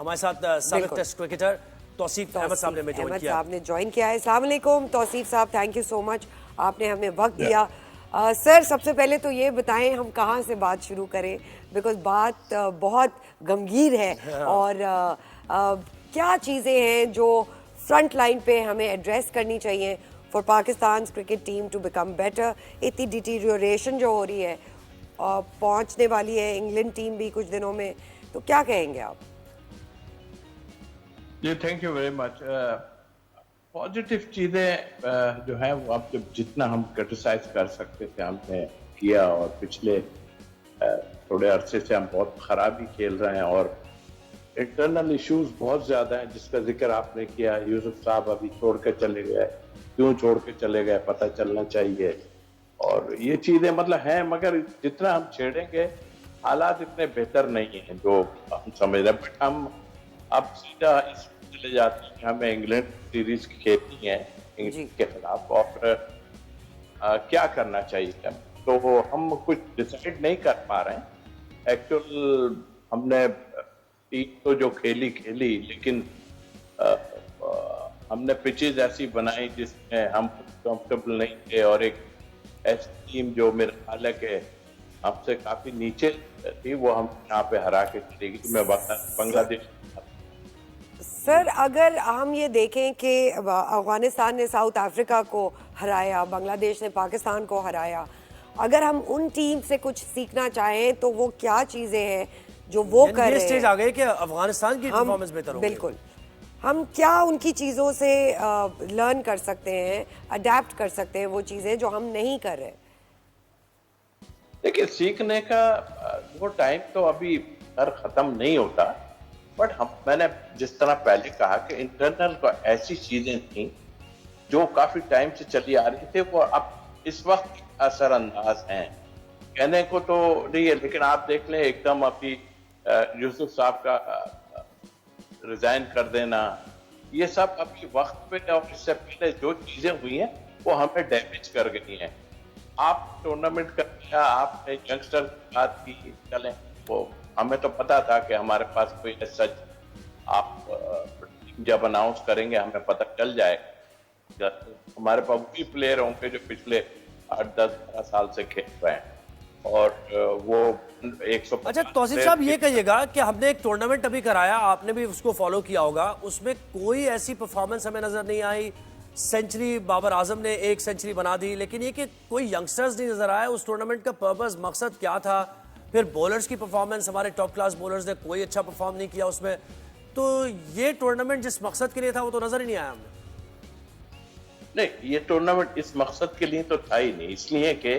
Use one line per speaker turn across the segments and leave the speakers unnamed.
हमारे साथ साबिक टेस्ट क्रिकेटर तौसीफ अहमद साहब ने
ज्वाइन किया है। अस्सलाम वालेकुम तौसीफ साहब, थैंक यू सो मच, आपने हमें वक्त दिया। सर सबसे पहले तो ये बताएं हम कहाँ से बात शुरू करें, बिकॉज बात बहुत गंभीर है और क्या चीज़ें हैं जो फ्रंट लाइन पे हमें एड्रेस करनी चाहिए for Pakistan cricket team to become better. इतनी डिटीरियोरेशन जो हो रही है और पहुंचने वाली है इंग्लैंड टीम भी कुछ दिनों में, तो क्या कहेंगे आप?
जी thank you very much. Positive चीज़ें जो है वो आप जितना हम क्रिटिसाइज कर सकते थे हमने किया, और पिछले थोड़े अरसे से हम बहुत खराब ही खेल रहे हैं और इंटरनल इश्यूज बहुत ज़्यादा हैं जिसका जिक्र आपने किया। यूसुफ साहब अभी छोड़ के चले गए, क्यों छोड़ के चले गए पता चलना चाहिए। और ये चीज़ें मतलब हैं, मगर जितना हम छेड़ेंगे हालात इतने बेहतर नहीं हैं जो हम समझ रहे हैं। बट हम अब सीधा इस चले जाते हैं कि हमें इंग्लैंड सीरीज खेलनी है इंग्लैंड के खिलाफ, और क्या करना चाहिए। तो हम कुछ डिसाइड नहीं कर पा रहे हैं। एक्चुअल हमने टीम तो जो खेली लेकिन हमने पिचेज ऐसी बनाई जिसमें हम कंफर्टेबल नहीं थे, और एक ऐसी टीम जो मेरे ख्याल है कि हमसे काफी नीचे थी वो हम यहाँ पे हरा के चलेगी। मैं बांग्लादेश।
सर अगर हम ये देखें कि अफगानिस्तान ने साउथ अफ्रीका को हराया, बांग्लादेश ने पाकिस्तान को हराया, अगर हम उन टीम से कुछ सीखना चाहें तो वो क्या चीजें हैं जो वो कर रहे हैं?
स्टेज आ गए कि अफगानिस्तान की परफॉर्मेंस बेहतर हो गई।
बिल्कुल, हम क्या उनकी चीज़ों से लर्न कर सकते हैं, अडेप्ट कर सकते हैं वो चीज़ें जो हम नहीं कर रहे?
देखिए सीखने का वो टाइम तो अभी खत्म नहीं होता, बट मैंने जिस तरह पहले कहा कि इंटरनल को ऐसी चीजें थी जो काफी टाइम से चली आ रही थी, वो अब इस वक्त असरअंदाज हैं। कहने को तो नहीं है, लेकिन आप देख लें एकदम अभी यूसुफ साहब का रिजाइन कर देना, ये सब अभी वक्त पे और इससे पहले जो चीजें हुई हैं वो हमें डैमेज कर गई हैं। आप टूर्नामेंट कर दिया, आपने यंगस्टर की बात की, चलें वो हमें तो पता था कि हमारे पास कोई सच आप जब अनाउंस करेंगे हमें पता चल जाएगा। हमारे पास वही प्लेयर होंगे जो पिछले 8-10-12 साल से खेल रहे हैं, और वो 100।
अच्छा तौसीफ साहब ये कहिएगा कि हमने एक टूर्नामेंट अभी कराया, आपने भी उसको फॉलो किया होगा, उसमें कोई ऐसी परफॉर्मेंस हमें नजर नहीं आई। सेंचुरी बाबर आजम ने 1 सेंचुरी बना दी, लेकिन ये कि कोई यंगस्टर्स नहीं नजर आया। उस टूर्नामेंट का पर्पस, मकसद क्या था? फिर बॉलर्स की परफॉर्मेंस, हमारे टॉप क्लास बॉलर्स ने कोई अच्छा परफॉर्म नहीं किया उसमें। तो ये टूर्नामेंट जिस मकसद के लिए था वो तो नजर ही नहीं आया हमें।
नहीं, ये टूर्नामेंट इस मकसद के लिए तो था ही नहीं, इसलिए कि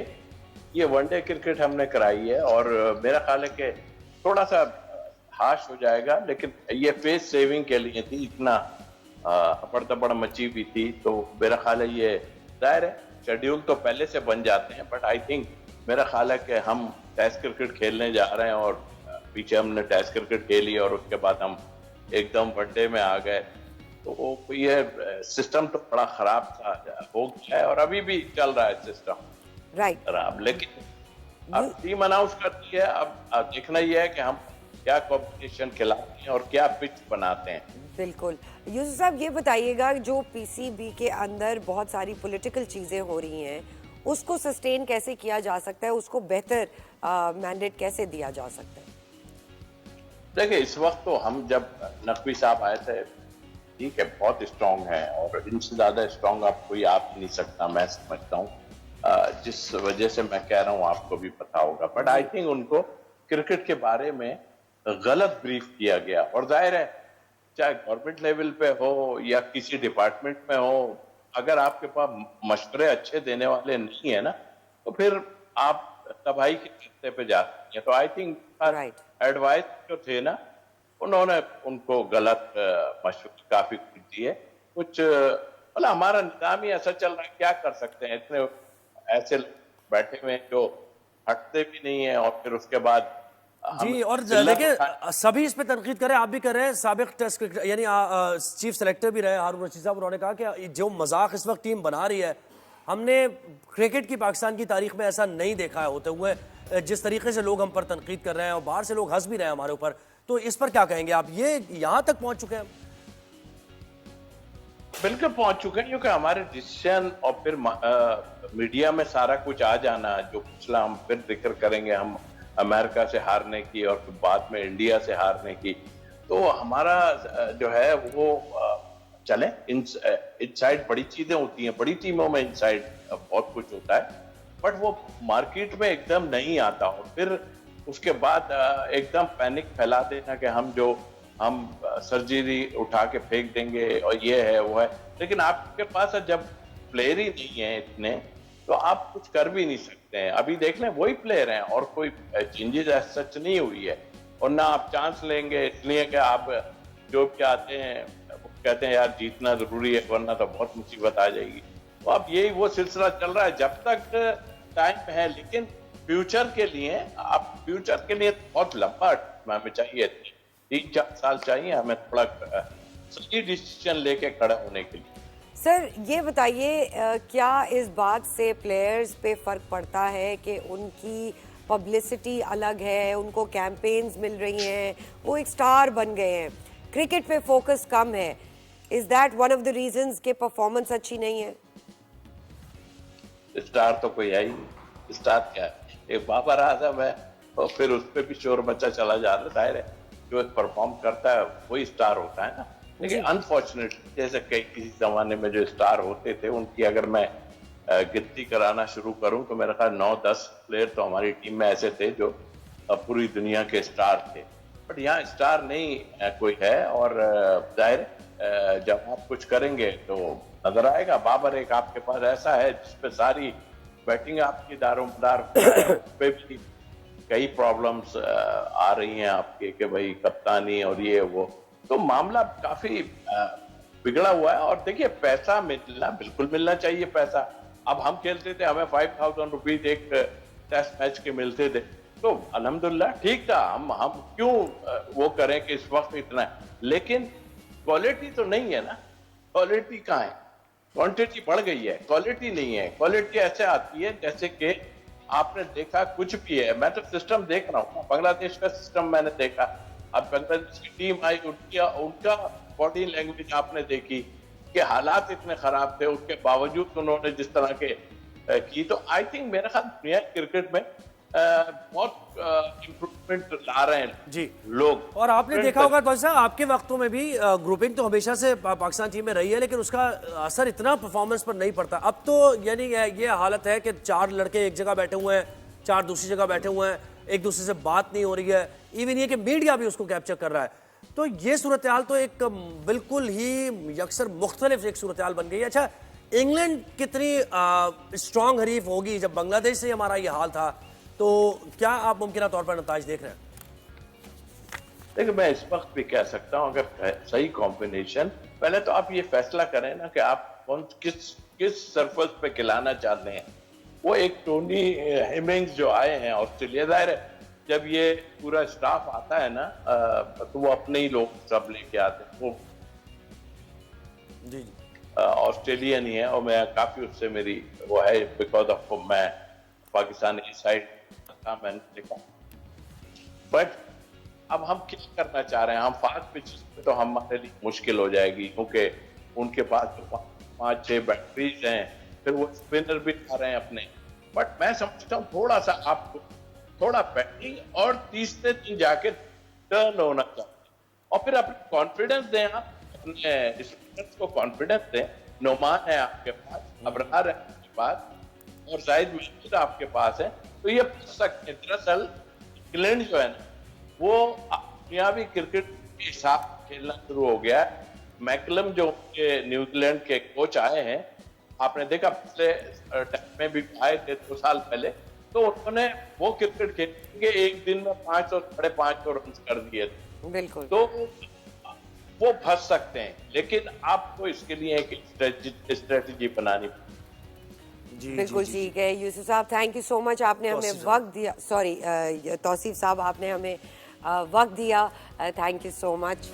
ये वनडे क्रिकेट हमने कराई है, और मेरा ख्याल है कि थोड़ा सा हाश हो जाएगा, लेकिन ये फेस सेविंग के लिए थी। इतना हपड़ तपड़ मची हुई थी, तो मेरा ख्याल है ये जाहिर है शेड्यूल तो पहले से बन जाते हैं, बट आई थिंक मेरा ख्याल है कि हम टेस्ट क्रिकेट खेलने जा रहे हैं, और पीछे हमने टेस्ट क्रिकेट खेली और उसके बाद हम एकदम वनडे में आ गए। तो ये सिस्टम तो बड़ा खराब था, हो गया है और अभी भी चल रहा है सिस्टम खराब। लेकिन अब टीम अनाउंस करती है, अब देखना यह है कि हम क्या कॉम्पिटिशन खिलाते हैं और क्या पिच बनाते हैं।
बिल्कुल। यूसुफ साहब ये बताइएगा, जो पीसीबी के अंदर बहुत सारी पॉलिटिकल चीजें हो रही हैं, उसको सस्टेन कैसे किया जा सकता है, उसको बेहतर मैंडेट कैसे दिया जा सकता है?
देखिए इस वक्त तो हम जब नकवी साहब आए थे, ठीक है बहुत स्ट्रांग है, और इनसे ज्यादा स्ट्रांग आप कोई आप नहीं सकता, मैं समझता हूँ। जिस वजह से मैं कह रहा हूँ आपको भी पता होगा, बट आई थिंक उनको क्रिकेट के बारे में गलत ब्रीफ किया गया। और जाहिर है चाहे गवर्नमेंट लेवल पे हो या किसी डिपार्टमेंट में हो, अगर आपके पास मशवरे अच्छे देने वाले नहीं है ना, तो फिर आप तबाही के रास्ते पे जाते हैं। तो आई थिंक एडवाइस जो थे ना, उन्होंने उनको गलत मशवरे काफी दिए। कुछ मतलब हमारा निजाम ही ऐसा चल रहा है, क्या कर सकते हैं। इतने ऐसे बैठे हुए जो हटते भी नहीं है, और फिर उसके बाद
जी। और देखिए सभी इस पे तनकीद करें, आप भी कर रहे हैं, साबिक टेस्ट क्रिकेट यानी चीफ सेलेक्टर भी रहे हारून रशीद साहब, उन्होंने कहा कि जो मजाक इस वक्त टीम बना रही है, हमने क्रिकेट की पाकिस्तान की तारीख में ऐसा नहीं देखा है होते हुए। जिस तरीके से लोग हम पर तनकीद कर रहे हैं और बाहर से लोग हंस भी रहे हैं हमारे ऊपर तो इस पर क्या कहेंगे आप? ये यहां तक पहुंच चुके हैं?
बिल्कुल पहुंच चुके हैं, क्योंकि हमारे डिसीजन और फिर मीडिया में सारा कुछ आ जाना, जो पिछला हम फिर जिक्र करेंगे, हम अमेरिका से हारने की और फिर बाद में इंडिया से हारने की, तो हमारा जो है वो चले इनसाइड बड़ी चीजें होती हैं, बड़ी टीमों में इनसाइड बहुत कुछ होता है, बट वो मार्केट में एकदम नहीं आता। और फिर उसके बाद एकदम पैनिक फैला देना कि हम सर्जरी उठा के फेंक देंगे और ये है वो है, लेकिन आपके पास जब प्लेयर ही नहीं है इतने, तो आप कुछ कर भी नहीं सकते हैं। अभी देख लें वही प्लेयर हैं और कोई चेंजेस सच नहीं हुई है, और ना आप चांस लेंगे इसलिए कि आप जो चाहते हैं वो कहते हैं यार जीतना जरूरी है वरना तो बहुत मुसीबत आ जाएगी। तो अब यही वो सिलसिला चल रहा है जब तक टाइम है, लेकिन फ्यूचर के लिए बहुत लंबा हमें चाहिए, 3-4 साल चाहिए हमें थोड़ा सही डिसीजन लेके खड़ा होने के लिए।
सर ये बताइए क्या इस बात से प्लेयर्स पे फर्क पड़ता है कि उनकी पब्लिसिटी अलग है, उनको कैंपेन्स मिल रही हैं, वो एक स्टार बन गए हैं, क्रिकेट पे फोकस कम है? Is that one of the reasons कि परफॉर्मेंस अच्छी नहीं है?
स्टार तो कोई है ही नहीं, स्टार क्या है? एक बाबर आजम है और फिर उस पर भी शोर मचा चला जा रहा है, जो परफॉर्म करता है वही स्टार होता है ना। लेकिन अनफॉर्चुनेटली जैसे किसी जमाने में जो स्टार होते थे उनकी अगर मैं गिनती कराना शुरू करूं तो मेरे ख्याल 9-10 प्लेयर तो हमारी टीम में ऐसे थे जो पूरी दुनिया के स्टार थे, बट यहाँ स्टार नहीं कोई है। और जाहिर जब आप कुछ करेंगे तो नजर आएगा। बाबर एक आपके पास ऐसा है जिसपे सारी बैटिंग आपकी दारोमदार पे भी कई प्रॉब्लम्स आ रही हैं आपके कि भाई कप्तानी और ये वो, तो मामला काफी बिगड़ा हुआ है। और देखिए पैसा बिल्कुल मिलना चाहिए पैसा। अब हम खेलते थे, हमें 5,000 रुपीज एक टेस्ट मैच के मिलते थे, तो अल्हम्दुलिल्लाह ठीक था। हम क्यों वो करें कि इस वक्त इतना है, लेकिन क्वालिटी तो नहीं है ना। क्वालिटी कहाँ है? क्वांटिटी बढ़ गई है, क्वालिटी नहीं है। क्वालिटी ऐसे आती है जैसे कि आपने देखा कुछ भी है, मैं तो सिस्टम देख रहा हूँ, बांग्लादेश का सिस्टम मैंने देखा। अब बांग्लादेश की टीम आई, उनका बॉडी लैंग्वेज आपने देखी कि हालात इतने खराब थे, उसके बावजूद उन्होंने जिस तरह के की, तो आई थिंक मेरे ख्याल दुनिया क्रिकेट में बहुत इम्प्रूवमेंट ला रहे हैं
जी
लोग।
और आपने देखा होगा तो साहब आपके वक्तों में भी ग्रुपिंग तो हमेशा से पाकिस्तान टीम में रही है, लेकिन उसका असर इतना परफॉर्मेंस पर नहीं पड़ता। अब तो यानी ये हालत है कि 4 लड़के एक जगह बैठे हुए हैं, 4 दूसरी जगह बैठे हुए हैं, एक दूसरे से बात नहीं हो रही है, इवन ये कि मीडिया भी उसको कैप्चर कर रहा है। तो ये सूरत हाल तो एक बिल्कुल ही यकसर मुख्तलिफ एक सूरत हाल बन गई है। अच्छा, इंग्लैंड कितनी स्ट्रांग हरीफ होगी? जब बांग्लादेश से हमारा ये हाल था, तो क्या आप मुमकिन तौर पर नताज देख रहे हैं?
देखिए मैं इस वक्त भी कह सकता हूं, अगर सही कॉम्बिनेशन, पहले तो आप ये फैसला करें ना कि आप किस सरफेस पे खिलाना चाहते हैं। वो एक टोनी हेमिंग्स जो आए हैं ऑस्ट्रेलिया, जाहिर है जब ये पूरा स्टाफ आता है ना तो वो अपने ही लोग सब लेके आते हैं। वो
जी
ऑस्ट्रेलियन ही है और मैं काफी उससे मेरी वो है, बिकॉज ऑफ मैं पाकिस्तानी साइड था, मैंने देखा। बट अब हम क्या करना चाह रहे हैं? हम फास्ट पिचेस पे तो हमारे लिए मुश्किल हो जाएगी, क्योंकि उनके पास तो 5-6 बैटरीज हैं, फिर वो स्पिनर भी आ रहे हैं अपने। बट मैं समझता हूँ थोड़ा सा आपको थोड़ा बैटिंग और तीसरे दिन जाके टर्न होना चाहिए, और फिर अपने कॉन्फिडेंस दें, आप अपने स्पिनर्स को कॉन्फिडेंस दें। नोमान है आपके पास, अबरार है आपके पास, और शायद महमूद आपके पास है, तो ये पूछ सकते हैं। दरअसल इंग्लैंड जो है ना वो दुनियावी क्रिकेट के हिसाब खेलना शुरू हो गया है। मैकलम जो न्यूजीलैंड के कोच आए हैं, आपने देखा पिछले टाइम में भी आए थे 2 साल पहले, तो उन्होंने वो क्रिकेट खेल के एक दिन में 500 साढ़े 500 रन कर दिए थे।
बिल्कुल।
तो वो फंस सकते हैं, लेकिन आपको इसके लिए एक स्ट्रेटेजी बनानी
जी
बिल्कुल ठीक है। यूसुफ साहब थैंक यू सो मच, आपने हमें वक्त दिया। सॉरी तौसीफ साहब, आपने हमें वक्त दिया। Thank you so much.